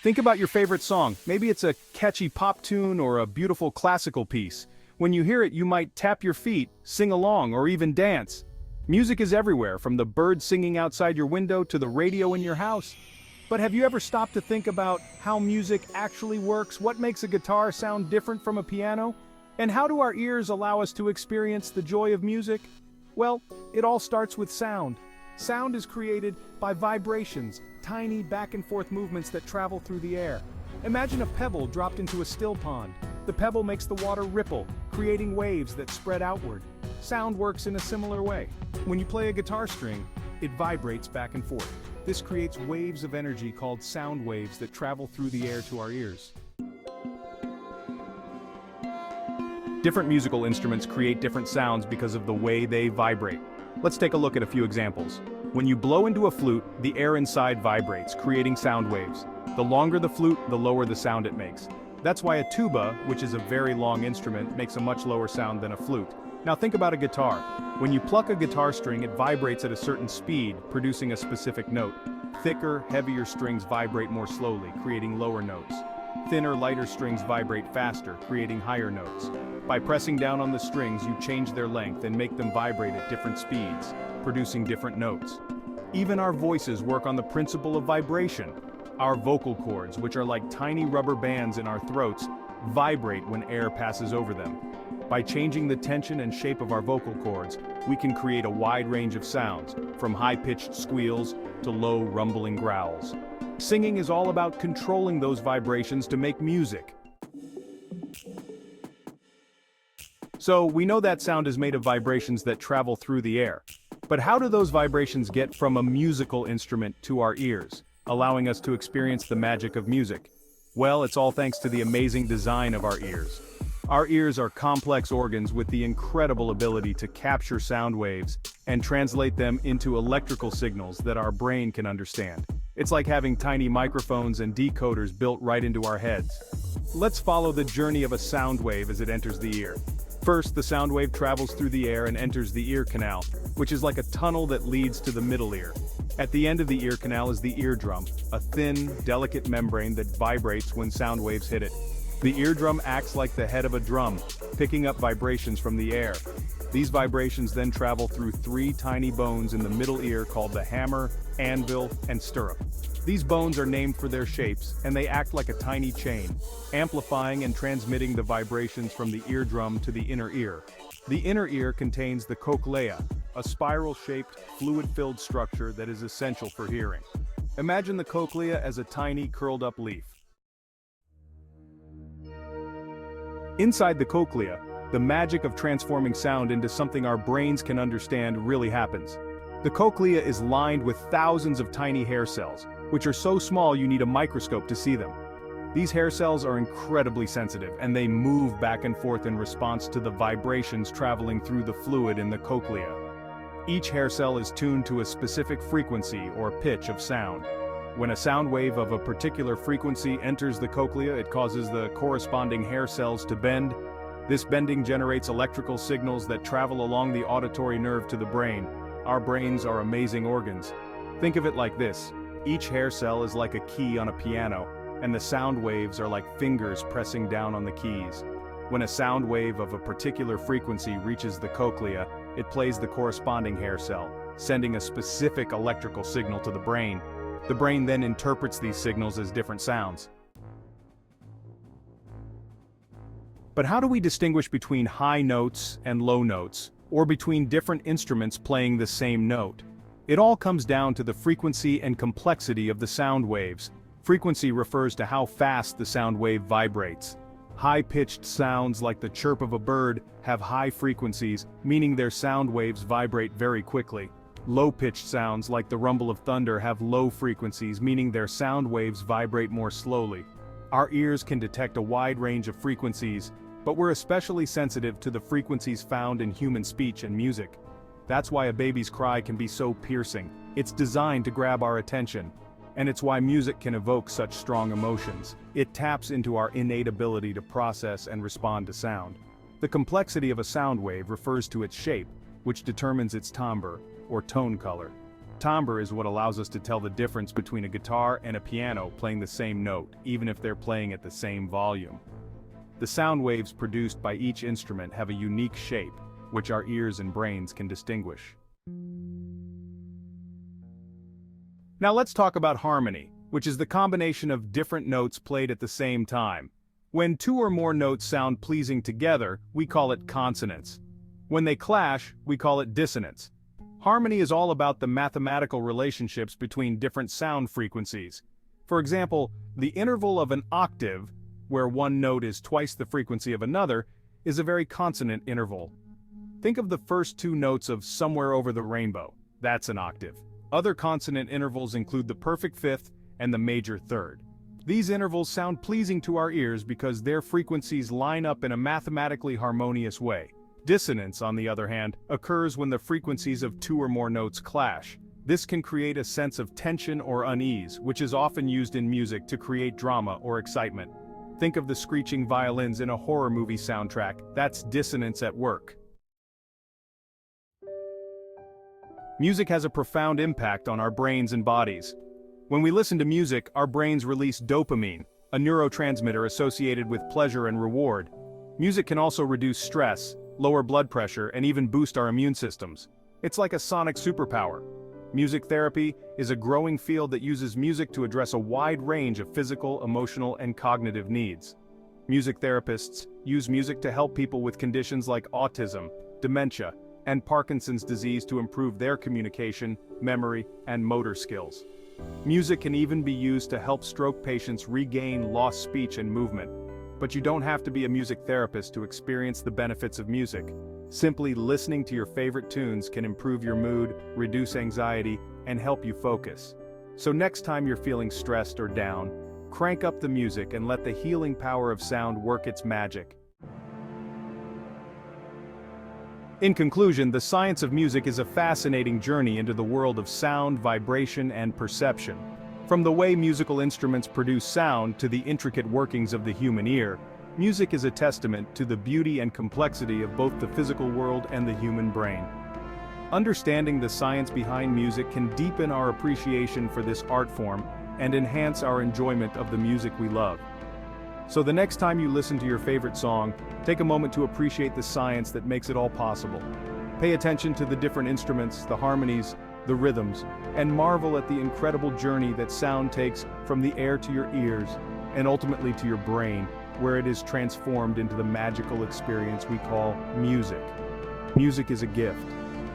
Think about your favorite song. Maybe it's a catchy pop tune or a beautiful classical piece. When you hear it, you might tap your feet, sing along, or even dance. Music is everywhere, from the birds singing outside your window to the radio in your house. But have you ever stopped to think about how music actually works? What makes a guitar sound different from a piano? And how do our ears allow us to experience the joy of music? Well, it all starts with sound. Sound is created by vibrations, tiny back and forth movements that travel through the air. Imagine a pebble dropped into a still pond. The pebble makes the water ripple, creating waves that spread outward. Sound works in a similar way. When you play a guitar string, it vibrates back and forth. This creates waves of energy called sound waves that travel through the air to our ears. Different musical instruments create different sounds because of the way they vibrate. Let's take a look at a few examples. When you blow into a flute, the air inside vibrates, creating sound waves. The longer the flute, the lower the sound it makes. That's why a tuba, which is a very long instrument, makes a much lower sound than a flute. Now think about a guitar. When you pluck a guitar string, it vibrates at a certain speed, producing a specific note. Thicker, heavier strings vibrate more slowly, creating lower notes. Thinner, lighter strings vibrate faster, creating higher notes. By pressing down on the strings, you change their length and make them vibrate at different speeds, producing different notes. Even our voices work on the principle of vibration. Our vocal cords, which are like tiny rubber bands in our throats, vibrate when air passes over them. By changing the tension and shape of our vocal cords, we can create a wide range of sounds, from high-pitched squeals to low, rumbling growls. Singing is all about controlling those vibrations to make music. So, we know that sound is made of vibrations that travel through the air. But how do those vibrations get from a musical instrument to our ears, allowing us to experience the magic of music? Well, it's all thanks to the amazing design of our ears. Our ears are complex organs with the incredible ability to capture sound waves and translate them into electrical signals that our brain can understand. It's like having tiny microphones and decoders built right into our heads. Let's follow the journey of a sound wave as it enters the ear. First, the sound wave travels through the air and enters the ear canal, which is like a tunnel that leads to the middle ear. At the end of the ear canal is the eardrum, a thin, delicate membrane that vibrates when sound waves hit it. The eardrum acts like the head of a drum, picking up vibrations from the air. These vibrations then travel through three tiny bones in the middle ear called the hammer, anvil, and stirrup. These bones are named for their shapes, and they act like a tiny chain, amplifying and transmitting the vibrations from the eardrum to the inner ear. The inner ear contains the cochlea, a spiral-shaped, fluid-filled structure that is essential for hearing. Imagine the cochlea as a tiny, curled-up leaf. Inside the cochlea, the magic of transforming sound into something our brains can understand really happens. The cochlea is lined with thousands of tiny hair cells, which are so small you need a microscope to see them. These hair cells are incredibly sensitive, and they move back and forth in response to the vibrations traveling through the fluid in the cochlea. Each hair cell is tuned to a specific frequency or pitch of sound. When a sound wave of a particular frequency enters the cochlea, it causes the corresponding hair cells to bend. This bending generates electrical signals that travel along the auditory nerve to the brain. Our brains are amazing organs. Think of it like this. Each hair cell is like a key on a piano, and the sound waves are like fingers pressing down on the keys. When a sound wave of a particular frequency reaches the cochlea, it plays the corresponding hair cell, sending a specific electrical signal to the brain. The brain then interprets these signals as different sounds. But how do we distinguish between high notes and low notes, or between different instruments playing the same note? It all comes down to the frequency and complexity of the sound waves. Frequency refers to how fast the sound wave vibrates. High-pitched sounds like the chirp of a bird have high frequencies, meaning their sound waves vibrate very quickly. Low-pitched sounds like the rumble of thunder have low frequencies, meaning their sound waves vibrate more slowly. Our ears can detect a wide range of frequencies, but we're especially sensitive to the frequencies found in human speech and music. That's why a baby's cry can be so piercing. It's designed to grab our attention. And it's why music can evoke such strong emotions. It taps into our innate ability to process and respond to sound. The complexity of a sound wave refers to its shape, which determines its timbre, or tone color. timbre is what allows us to tell the difference between a guitar and a piano playing the same note, even if they're playing at the same volume. The sound waves produced by each instrument have a unique shape, which our ears and brains can distinguish. Now let's talk about harmony, which is the combination of different notes played at the same time. When two or more notes sound pleasing together, we call it consonance. When they clash, we call it dissonance. Harmony is all about the mathematical relationships between different sound frequencies. For example, the interval of an octave, where one note is twice the frequency of another, is a very consonant interval. Think of the first two notes of Somewhere Over the Rainbow. That's an octave. Other consonant intervals include the perfect fifth and the major third. These intervals sound pleasing to our ears because their frequencies line up in a mathematically harmonious way. Dissonance, on the other hand, occurs when the frequencies of two or more notes clash. This can create a sense of tension or unease, which is often used in music to create drama or excitement. Think of the screeching violins in a horror movie soundtrack. That's dissonance at work. Music has a profound impact on our brains and bodies. When we listen to music, our brains release dopamine, a neurotransmitter associated with pleasure and reward. Music can also reduce stress, lower blood pressure, and even boost our immune systems. It's like a sonic superpower. Music therapy is a growing field that uses music to address a wide range of physical, emotional, and cognitive needs. Music therapists use music to help people with conditions like autism, dementia, and Parkinson's disease to improve their communication, memory, and motor skills. Music can even be used to help stroke patients regain lost speech and movement. But you don't have to be a music therapist to experience the benefits of music. Simply listening to your favorite tunes can improve your mood, reduce anxiety, and help you focus. So next time you're feeling stressed or down, crank up the music and let the healing power of sound work its magic. In conclusion, the science of music is a fascinating journey into the world of sound, vibration, and perception. From the way musical instruments produce sound to the intricate workings of the human ear, music is a testament to the beauty and complexity of both the physical world and the human brain. Understanding the science behind music can deepen our appreciation for this art form and enhance our enjoyment of the music we love. So the next time you listen to your favorite song, take a moment to appreciate the science that makes it all possible. Pay attention to the different instruments, the harmonies, the rhythms, and marvel at the incredible journey that sound takes from the air to your ears, and ultimately to your brain, where it is transformed into the magical experience we call music. Music is a gift,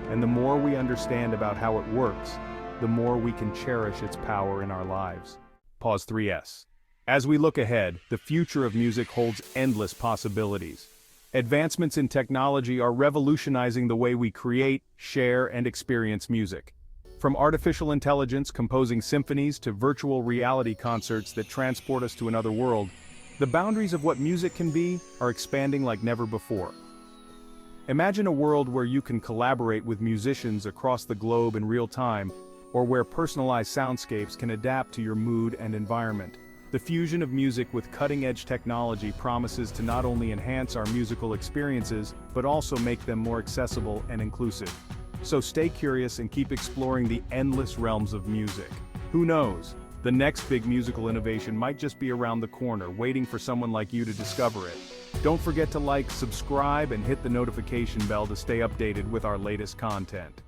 and the more we understand about how it works, the more we can cherish its power in our lives. Pause 3S. As we look ahead, the future of music holds endless possibilities. Advancements in technology are revolutionizing the way we create, share, and experience music. From artificial intelligence composing symphonies to virtual reality concerts that transport us to another world, the boundaries of what music can be are expanding like never before. Imagine a world where you can collaborate with musicians across the globe in real time, or where personalized soundscapes can adapt to your mood and environment. The fusion of music with cutting-edge technology promises to not only enhance our musical experiences, but also make them more accessible and inclusive. So stay curious and keep exploring the endless realms of music. Who knows? The next big musical innovation might just be around the corner, waiting for someone like you to discover it. Don't forget to like, subscribe, and hit the notification bell to stay updated with our latest content.